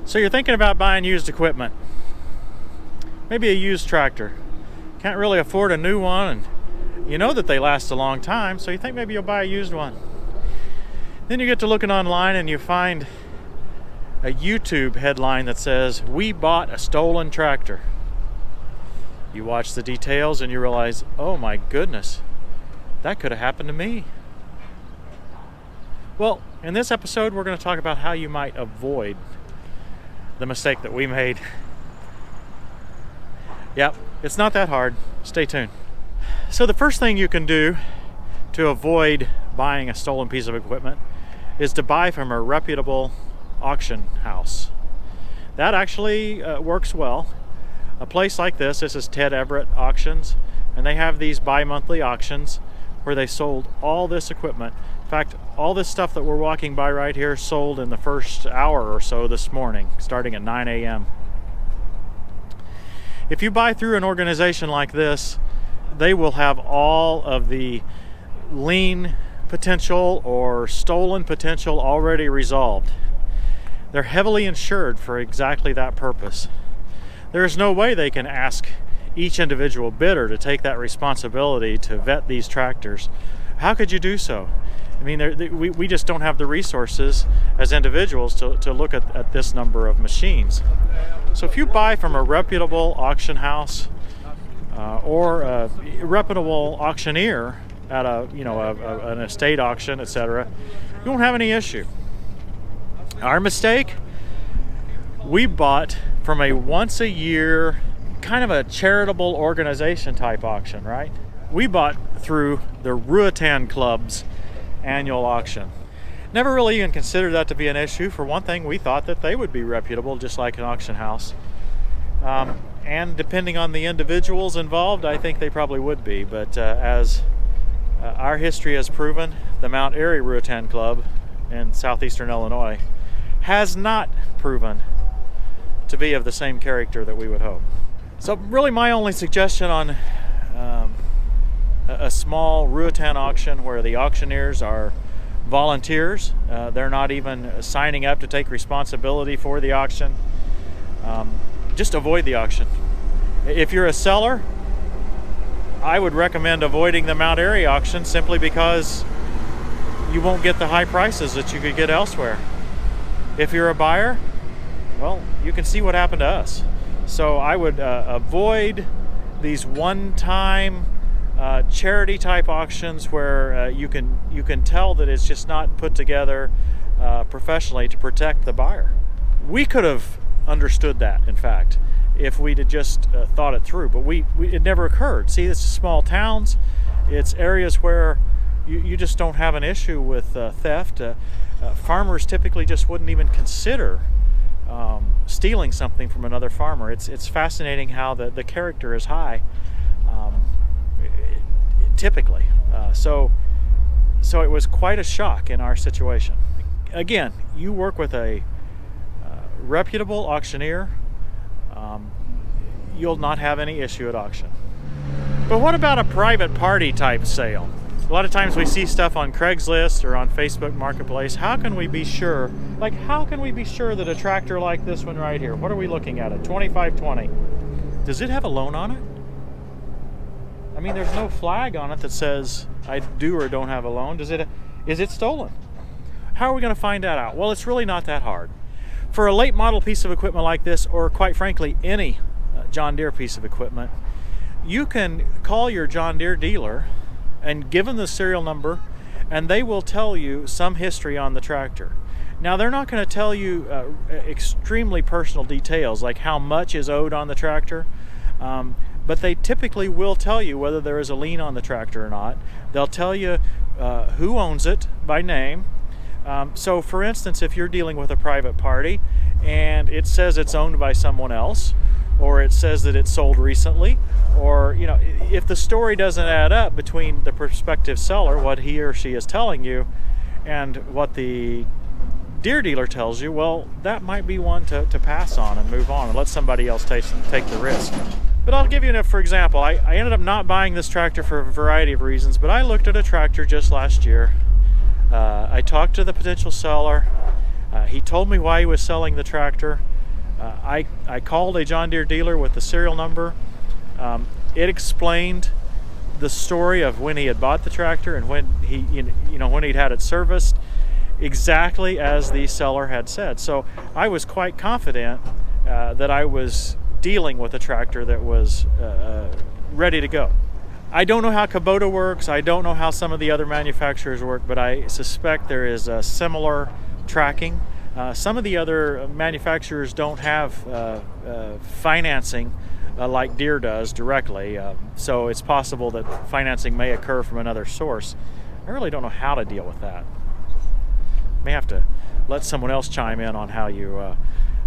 So you're thinking about buying used equipment, maybe a used tractor. Can't really afford a new one, and you know that they last a long time, so you think maybe you'll buy a used one. Then you get to looking online and you find a YouTube headline that says, "We bought a stolen tractor." You watch the details and you realize, oh my goodness, that could have happened to me. Well, in this episode, we're going to talk about how you might avoid the mistake that we made. Yep, it's not that hard. Stay tuned. So the first thing you can do to avoid buying a stolen piece of equipment is to buy from a reputable auction house. That actually works well. A place like this is Ted Everett Auctions, and they have these bi-monthly auctions where they sold all this equipment. In fact, all this stuff that we're walking by right here sold in the first hour or so this morning, starting at 9 a.m. If you buy through an organization like this, they will have all of the lien potential or stolen potential already resolved. They're heavily insured for exactly that purpose. There is no way they can ask each individual bidder to take that responsibility to vet these tractors. How could you do so? I mean, we just don't have the resources as individuals to look at this number of machines. So if you buy from a reputable auction house or a reputable auctioneer at an estate auction, etc., you won't have any issue. Our mistake, we bought from a once a year kind of a charitable organization type auction, right? We bought through the Reputable Club's annual auction. Never really even considered that to be an issue. For one thing, we thought that they would be reputable just like an auction house. And depending on the individuals involved, I think they probably would be. But as our history has proven, the Mount Airy Reputable Club in southeastern Illinois has not proven to be of the same character that we would hope. So really my only suggestion on a small Ruatan auction where the auctioneers are volunteers, they're not even signing up to take responsibility for the auction, just avoid the auction. If you're a seller, I would recommend avoiding the Mount Airy auction simply because you won't get the high prices that you could get elsewhere. If you're a buyer, well, you can see what happened to us. So I would avoid these one-time charity type auctions where you can tell that it's just not put together professionally to protect the buyer. We could have understood that, in fact, if we'd have just thought it through, but it never occurred. See, it's small towns, it's areas where you just don't have an issue with theft. Farmers typically just wouldn't even consider stealing something from another farmer. It's fascinating how the character is high, typically. So it was quite a shock in our situation. Again, you work with a reputable auctioneer, you'll not have any issue at auction. But what about a private party type sale? A lot of times we see stuff on Craigslist or on Facebook Marketplace. How can we be sure that a tractor like this one right here, what are we looking at, a 2520, does it have a loan on it? I mean, there's no flag on it that says I do or don't have a loan. Is it stolen? How are we going to find that out? Well, it's really not that hard. For a late model piece of equipment like this, or quite frankly, any John Deere piece of equipment, you can call your John Deere dealer and give them the serial number, and they will tell you some history on the tractor. Now, they're not going to tell you extremely personal details like how much is owed on the tractor, but they typically will tell you whether there is a lien on the tractor or not. They'll tell you who owns it by name. So for instance, if you're dealing with a private party and it says it's owned by someone else, or it says that it's sold recently, or if the story doesn't add up between the prospective seller, what he or she is telling you, and what the Deere dealer tells you, well, that might be one to pass on and move on and let somebody else take the risk. But I'll give you for example. I ended up not buying this tractor for a variety of reasons, but I looked at a tractor just last year. I talked to the potential seller. He told me why he was selling the tractor. I called a John Deere dealer with the serial number. It explained the story of when he had bought the tractor and when when he'd had it serviced, exactly as the seller had said. So I was quite confident that I was dealing with a tractor that was ready to go. I don't know how Kubota works. I don't know how some of the other manufacturers work, but I suspect there is a similar tracking. Some of the other manufacturers don't have financing like Deere does directly, so it's possible that financing may occur from another source. I really don't know how to deal with that. May have to let someone else chime in on how you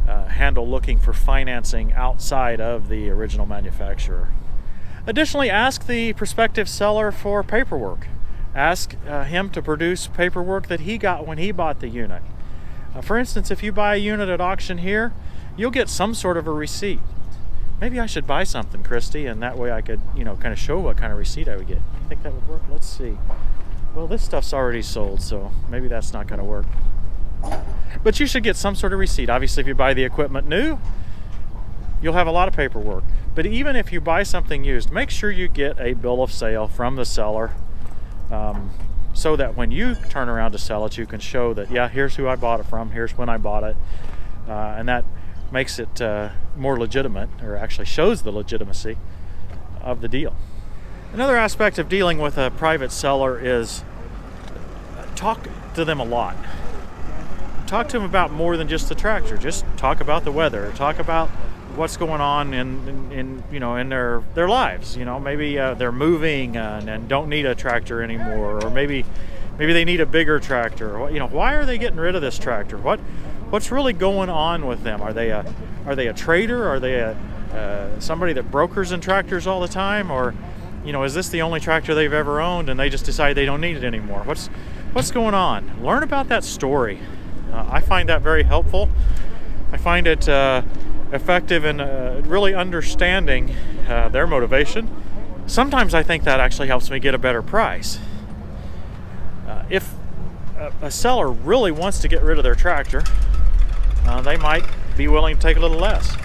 handle looking for financing outside of the original manufacturer. Additionally, ask the prospective seller for paperwork. Ask him to produce paperwork that he got when he bought the unit. For instance, if you buy a unit at auction here, you'll get some sort of a receipt. Maybe I should buy something, Christy, and that way I could, kind of show what kind of receipt I would get. You think that would work? Let's see. Well, this stuff's already sold, so maybe that's not going to work. But you should get some sort of receipt. Obviously, if you buy the equipment new, you'll have a lot of paperwork. But even if you buy something used, make sure you get a bill of sale from the seller, so that when you turn around to sell it, you can show that, yeah, here's who I bought it from, here's when I bought it, and that makes it more legitimate, or actually shows the legitimacy of the deal. Another aspect of dealing with a private seller is talk to them a lot. Talk to them about more than just the tractor. Just talk about the weather. Talk about what's going on in their lives. Maybe they're moving and don't need a tractor anymore, or maybe they need a bigger tractor. Why are they getting rid of this tractor? What's really going on with them? Are they a trader? Are they somebody that brokers in tractors all the time? Or is this the only tractor they've ever owned and they just decide they don't need it anymore? What's going on? Learn about that story. I find that very helpful. I find it effective in really understanding their motivation. Sometimes I think that actually helps me get a better price. If a seller really wants to get rid of their tractor, they might be willing to take a little less.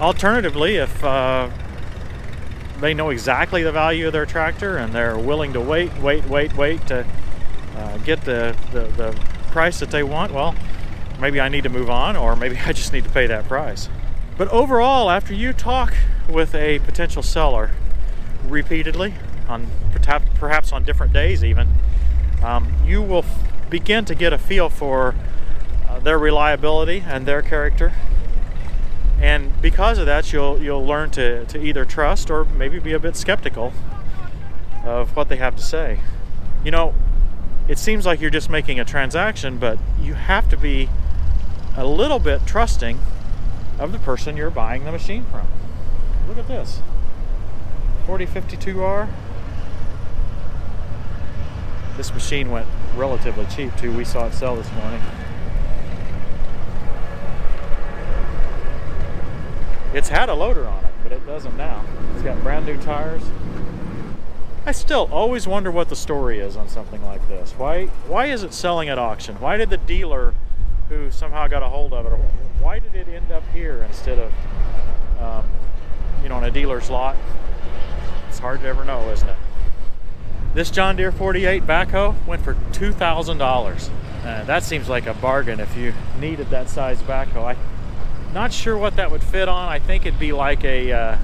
Alternatively, if they know exactly the value of their tractor and they're willing to wait to get the price that they want, well, maybe I need to move on, or maybe I just need to pay that price. But overall, after you talk with a potential seller repeatedly, perhaps on different days even, you will begin to get a feel for their reliability and their character. And because of that, you'll learn to either trust or maybe be a bit skeptical of what they have to say. It seems like you're just making a transaction, but you have to be a little bit trusting of the person you're buying the machine from. Look at this 4052R. This machine went relatively cheap too. We saw it sell this morning. It's had a loader on it, but it doesn't now. It's got brand new tires. I still always wonder what the story is on something like this. Why is it selling at auction? Why did the dealer who somehow got a hold of it, or why did it end up here instead of on a dealer's lot? It's hard to ever know, isn't it? This John Deere 48 backhoe went for $2,000. That seems like a bargain if you needed that size backhoe. I'm not sure what that would fit on. I think it'd be like a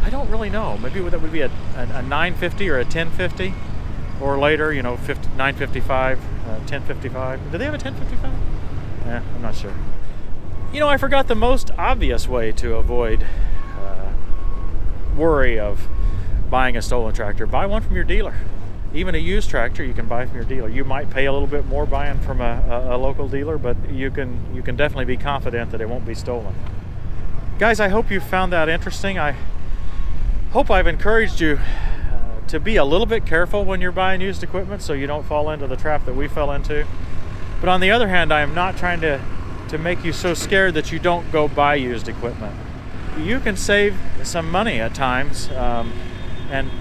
I don't really know. Maybe that would be a 950 or a 1050, or later, 955, 1055. Do they have a 1055? I'm not sure. I forgot the most obvious way to avoid worry of buying a stolen tractor. Buy one from your dealer. Even a used tractor you can buy from your dealer. You might pay a little bit more buying from a local dealer, but you can definitely be confident that it won't be stolen. Guys, I hope you found that interesting. I hope I've encouraged you to be a little bit careful when you're buying used equipment so you don't fall into the trap that we fell into. But on the other hand, I am not trying to make you so scared that you don't go buy used equipment. You can save some money at times and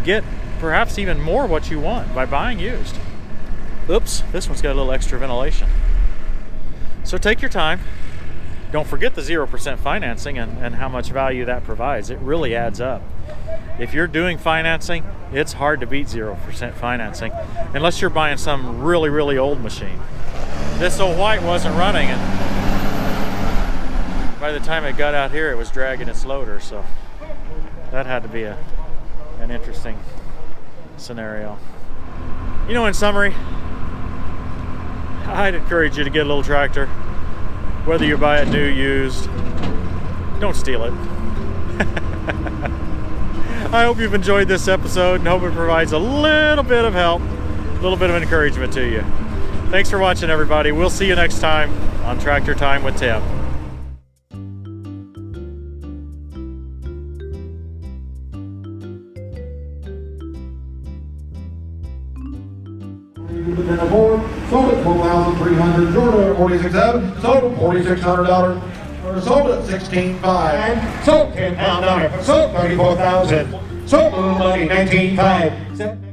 get perhaps even more what you want by buying used. Oops, this one's got a little extra ventilation. So So take your time. Don't forget the 0% financing and how much value that provides. It really adds up. If you're doing financing, it's hard to beat 0% financing unless you're buying some really, really old machine. This old white wasn't running, and by the time it got out here, it was dragging its loader, so that had to be an interesting scenario. You know, in summary, I'd encourage you to get a little tractor. Whether you buy it new, used, don't steal it. I hope you've enjoyed this episode and hope it provides a little bit of help, a little bit of encouragement to you. Thanks for watching, everybody. We'll see you next time on Tractor Time with Tim. Sold at $12,300. Jordan 46.7. Sold at $4,600. Sold at $16,500. Sold £10 on it. Sold $34,000. Sold Blue Money $19,500.